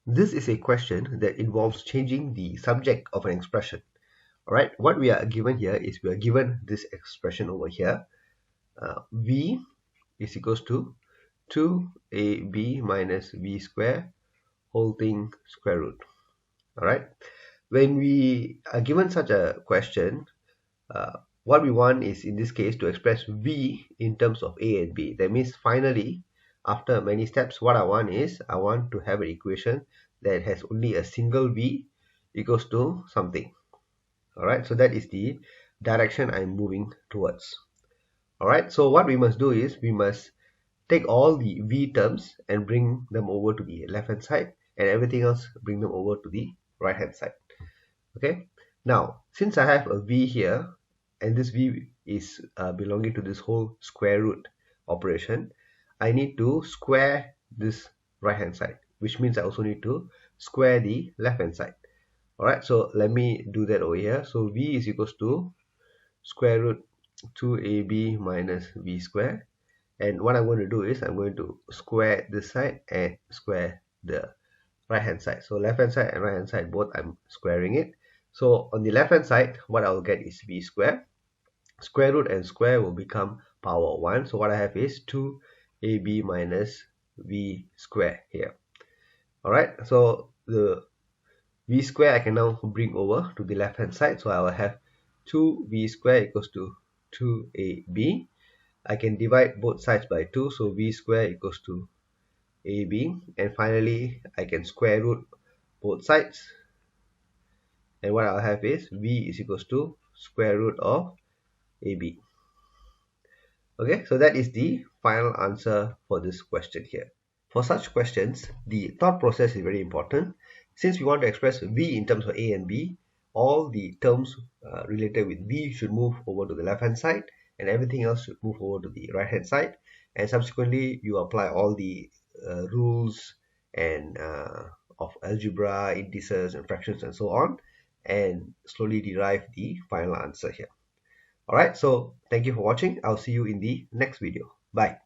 This is a question that involves changing the subject of an expression. All right, what we are given here is we are given this expression over here. V is equals to 2ab minus v square whole thing square root. All right, when we are given such a question, what we want is in this case to express v in terms of a and b. That means finally, after many steps, what I want is I want to have an equation that has only a single v equals to something. All right, so that is the direction I'm moving towards. All right, so what we must do is we must take all the v terms and bring them over to the left hand side, and everything else bring them over to the right hand side. Okay, now since I have a v here and this v is belonging to this whole square root operation, I need to square this right hand side, which means I also need to square the left hand side. All right, so let me do that over here. So v is equals to square root 2ab minus v square, and what I'm going to do is I'm going to square this side and square the right hand side. So left hand side and right hand side both I'm squaring it. So on the left hand side, what I'll get is v square. Square root and square will become power 1. So what I have is 2ab minus v square here. All right, so the v square I can now bring over to the left hand side. So I will have 2v square equals to 2ab. I can divide both sides by 2, so v square equals to ab, and finally I can square root both sides, and what I'll have is v is equals to square root of ab. Okay, so that is the final answer for this question here. For such questions, the thought process is very important. Since we want to express v in terms of a and b, all the terms related with v should move over to the left hand side, and everything else should move over to the right hand side, and subsequently you apply all the rules and of algebra, indices and fractions and so on, and slowly derive the final answer here. Alright, so thank you for watching. I'll see you in the next video. Bye.